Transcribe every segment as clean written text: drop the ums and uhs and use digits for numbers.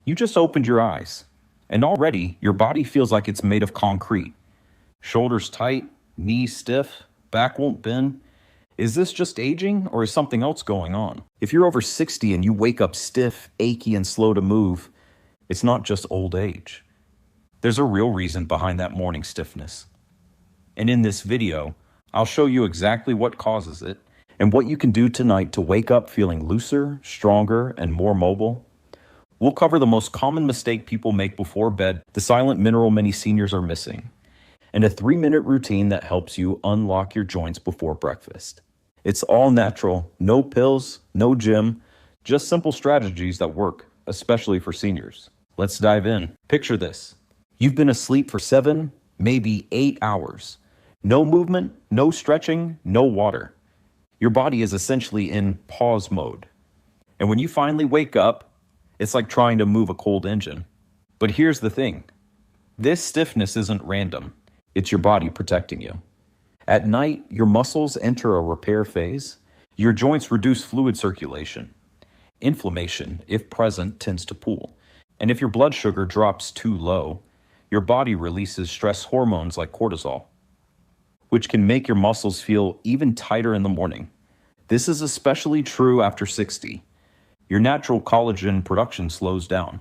You just opened your eyes, and already your body feels like it's made of concrete. Shoulders tight, knees stiff, back won't bend. Is this just aging, or is something else going on? If you're over 60 and you wake up stiff, achy, and slow to move, it's not just old age. There's a real reason behind that morning stiffness. And in this video, I'll show you exactly what causes it and what you can do tonight to wake up feeling looser, stronger, and more mobile. We'll cover the most common mistake people make before bed, the silent mineral many seniors are missing, and a 3-minute routine that helps you unlock your joints before breakfast. It's all natural, no pills, no gym, just simple strategies that work, especially for seniors. Let's dive in. Picture this. You've been asleep for 7, maybe 8 hours. No movement, no stretching, no water. Your body is essentially in pause mode. And when you finally wake up, it's like trying to move a cold engine. But here's the thing. This stiffness isn't random. It's your body protecting you. At night, your muscles enter a repair phase. Your joints reduce fluid circulation. Inflammation, if present, tends to pool. And if your blood sugar drops too low, your body releases stress hormones like cortisol, which can make your muscles feel even tighter in the morning. This is especially true after 60. Your natural collagen production slows down.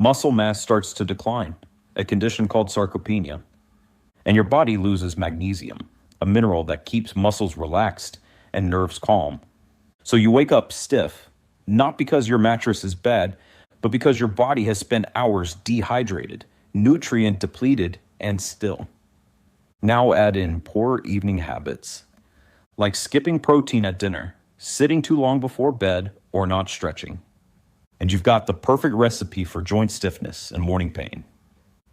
Muscle mass starts to decline, a condition called sarcopenia. And your body loses magnesium, a mineral that keeps muscles relaxed and nerves calm. So you wake up stiff, not because your mattress is bad, but because your body has spent hours dehydrated, nutrient depleted, and still. Now add in poor evening habits, like skipping protein at dinner, sitting too long before bed, or not stretching. And you've got the perfect recipe for joint stiffness and morning pain.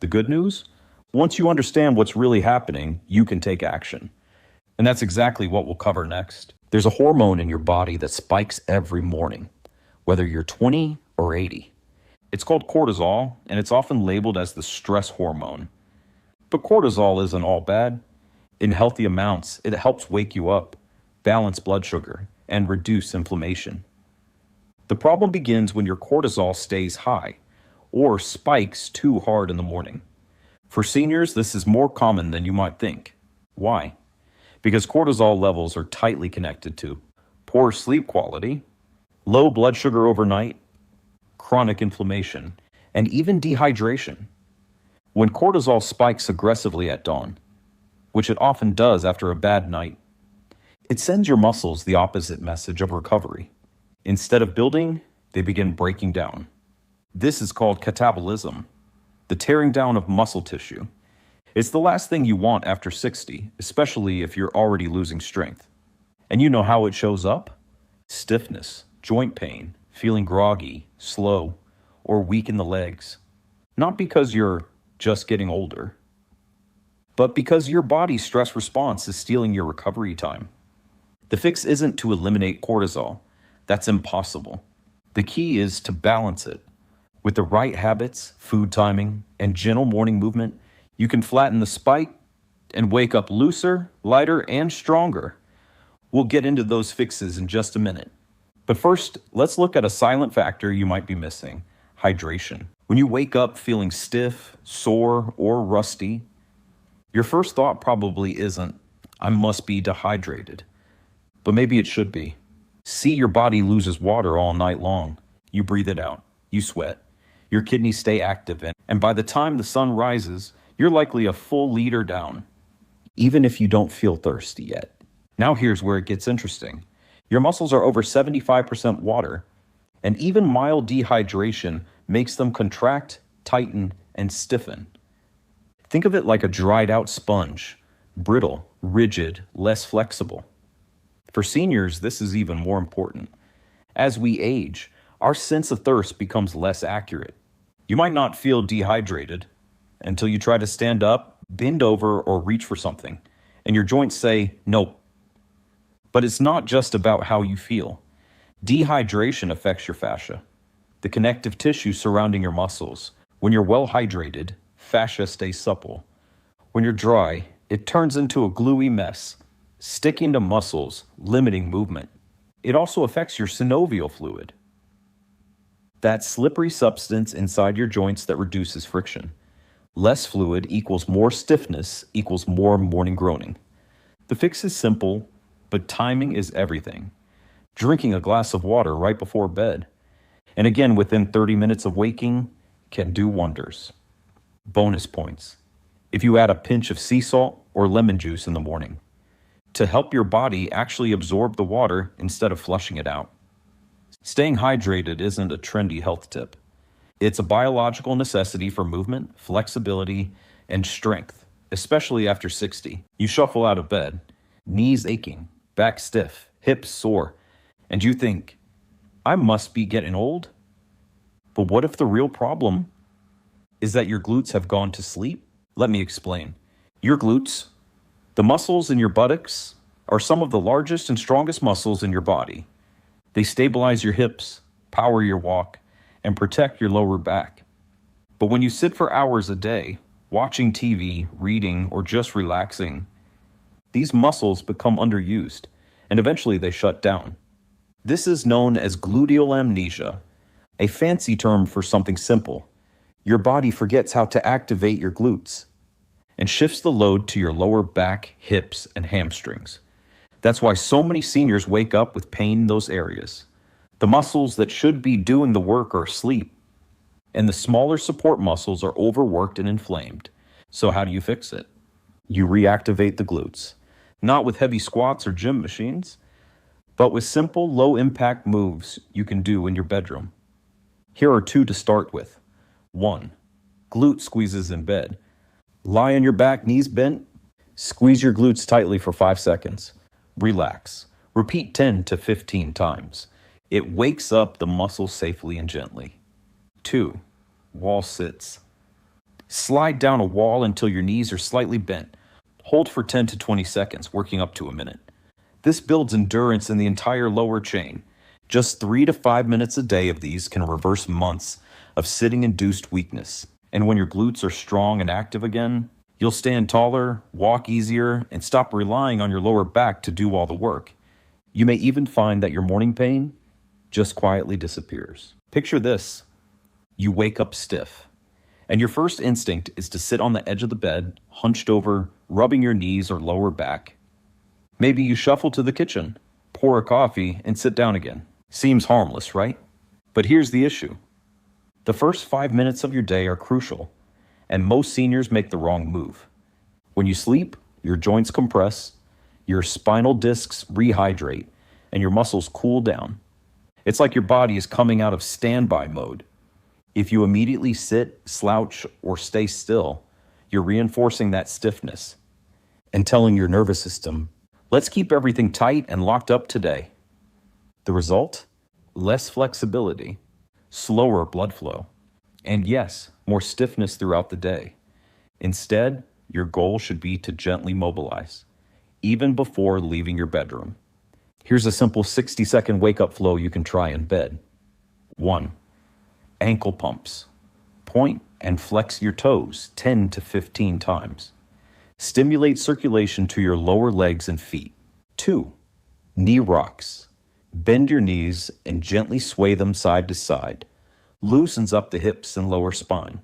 The good news? Once you understand what's really happening, you can take action. And that's exactly what we'll cover next. There's a hormone in your body that spikes every morning, whether you're 20 or 80. It's called cortisol, and it's often labeled as the stress hormone. But cortisol isn't all bad. In healthy amounts, it helps wake you up, balance blood sugar, and reduce inflammation. The problem begins when your cortisol stays high or spikes too hard in the morning. For seniors, this is more common than you might think. Why? Because cortisol levels are tightly connected to poor sleep quality, low blood sugar overnight, chronic inflammation, and even dehydration. When cortisol spikes aggressively at dawn, which it often does after a bad night, it sends your muscles the opposite message of recovery. Instead of building, they begin breaking down. This is called catabolism, the tearing down of muscle tissue. It's the last thing you want after 60, especially if you're already losing strength. And you know how it shows up? Stiffness, joint pain, feeling groggy, slow, or weak in the legs. Not because you're just getting older, but because your body's stress response is stealing your recovery time. The fix isn't to eliminate cortisol. That's impossible. The key is to balance it. With the right habits, food timing, and gentle morning movement, you can flatten the spike and wake up looser, lighter, and stronger. We'll get into those fixes in just a minute. But first, let's look at a silent factor you might be missing: hydration. When you wake up feeling stiff, sore, or rusty, your first thought probably isn't, "I must be dehydrated." But maybe it should be. See, your body loses water all night long. You breathe it out. You sweat. Your kidneys stay active, and by the time the sun rises, you're likely a full liter down, even if you don't feel thirsty yet. Now here's where it gets interesting. Your muscles are over 75% water, and even mild dehydration makes them contract, tighten, and stiffen. Think of it like a dried out sponge, brittle, rigid, less flexible. For seniors, this is even more important. As we age, our sense of thirst becomes less accurate. You might not feel dehydrated until you try to stand up, bend over, or reach for something, and your joints say, "Nope." But it's not just about how you feel. Dehydration affects your fascia, the connective tissue surrounding your muscles. When you're well hydrated, fascia stays supple. When you're dry, it turns into a gluey mess, sticking to muscles, limiting movement. It also affects your synovial fluid, That slippery substance inside your joints that reduces friction. Less fluid equals more stiffness equals more morning groaning. The fix is simple, but timing is everything. Drinking a glass of water right before bed, and again within 30 minutes of waking, can do wonders. Bonus points: if you add a pinch of sea salt or lemon juice in the morning to help your body actually absorb the water instead of flushing it out. Staying hydrated isn't a trendy health tip. It's a biological necessity for movement, flexibility, and strength, especially after 60. You shuffle out of bed, knees aching, back stiff, hips sore, and you think, I must be getting old? But what if the real problem is that your glutes have gone to sleep? Let me explain. Your glutes, the muscles in your buttocks, are some of the largest and strongest muscles in your body. They stabilize your hips, power your walk, and protect your lower back. But when you sit for hours a day, watching TV, reading, or just relaxing, these muscles become underused, and eventually they shut down. This is known as gluteal amnesia, a fancy term for something simple. Your body forgets how to activate your glutes and shifts the load to your lower back, hips, and hamstrings. That's why so many seniors wake up with pain in those areas. The muscles that should be doing the work are asleep, and the smaller support muscles are overworked and inflamed. So how do you fix it? You reactivate the glutes, not with heavy squats or gym machines, but with simple, low-impact moves you can do in your bedroom. Here are 2 to start with. 1. Glute squeezes in bed. Lie on your back, knees bent. Squeeze your glutes tightly for 5 seconds. Relax. Repeat 10 to 15 times. It wakes up the muscle safely and gently. 2. Wall sits. Slide down a wall until your knees are slightly bent. Hold for 10 to 20 seconds, working up to a minute. This builds endurance in the entire lower chain. Just 3 to 5 minutes a day of these can reverse months of sitting-induced weakness. And when your glutes are strong and active again, you'll stand taller, walk easier, and stop relying on your lower back to do all the work. You may even find that your morning pain just quietly disappears. Picture this. You wake up stiff, and your first instinct is to sit on the edge of the bed, hunched over, rubbing your knees or lower back. Maybe you shuffle to the kitchen, pour a coffee, and sit down again. Seems harmless, right? But here's the issue. The first 5 minutes of your day are crucial, and most seniors make the wrong move. When you sleep, your joints compress, your spinal discs rehydrate, and your muscles cool down. It's like your body is coming out of standby mode. If you immediately sit, slouch, or stay still, you're reinforcing that stiffness and telling your nervous system, let's keep everything tight and locked up today. The result? Less flexibility, slower blood flow, and yes, more stiffness throughout the day. Instead, your goal should be to gently mobilize, even before leaving your bedroom. Here's a simple 60-second wake-up flow you can try in bed. 1. Ankle pumps. Point and flex your toes 10 to 15 times. Stimulate circulation to your lower legs and feet. 2. Knee rocks. Bend your knees and gently sway them side to side. Loosens up the hips and lower spine.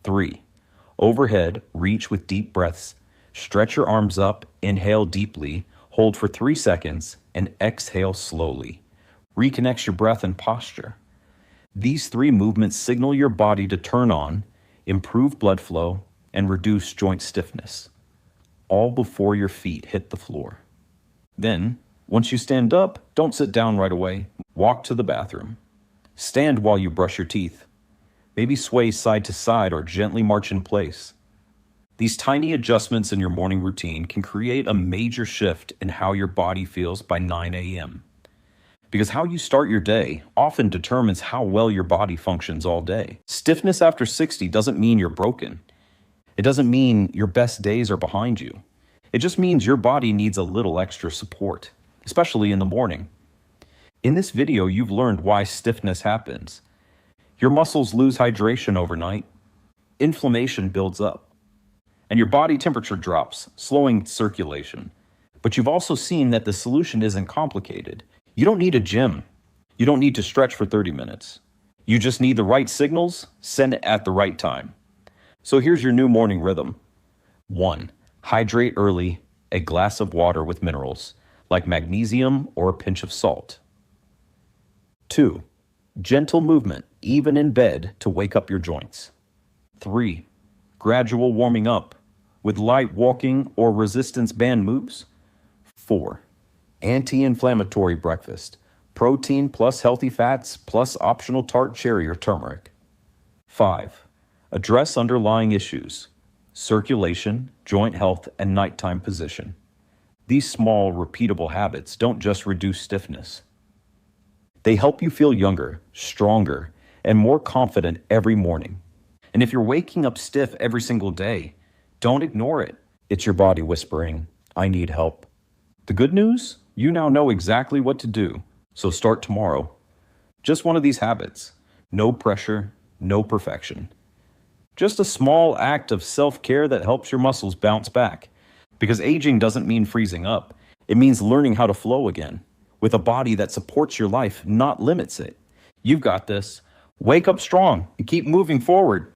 3. Overhead, reach with deep breaths. Stretch your arms up, inhale deeply, hold for 3 seconds, and exhale slowly. Reconnects your breath and posture. These 3 movements signal your body to turn on, improve blood flow, and reduce joint stiffness, all before your feet hit the floor. Then, once you stand up, don't sit down right away. Walk to the bathroom. Stand while you brush your teeth. Maybe sway side to side or gently march in place. These tiny adjustments in your morning routine can create a major shift in how your body feels by 9 a.m. Because how you start your day often determines how well your body functions all day. Stiffness after 60 doesn't mean you're broken. It doesn't mean your best days are behind you. It just means your body needs a little extra support, especially in the morning. In this video, you've learned why stiffness happens. Your muscles lose hydration overnight, inflammation builds up, and your body temperature drops, slowing circulation. But you've also seen that the solution isn't complicated. You don't need a gym. You don't need to stretch for 30 minutes. You just need the right signals, send it at the right time. So here's your new morning rhythm. 1. Hydrate early, a glass of water with minerals, like magnesium or a pinch of salt. 2. Gentle movement, even in bed, to wake up your joints. 3. Gradual warming up, with light walking or resistance band moves. 4. Anti-inflammatory breakfast, protein plus healthy fats plus optional tart cherry or turmeric. 5. Address underlying issues, circulation, joint health, and nighttime position. These small, repeatable habits don't just reduce stiffness. They help you feel younger, stronger, and more confident every morning. And if you're waking up stiff every single day, don't ignore it. It's your body whispering, I need help. The good news? You now know exactly what to do, so start tomorrow. Just one of these habits. No pressure, no perfection. Just a small act of self-care that helps your muscles bounce back. Because aging doesn't mean freezing up. It means learning how to flow again, with a body that supports your life, not limits it. You've got this. Wake up strong and keep moving forward.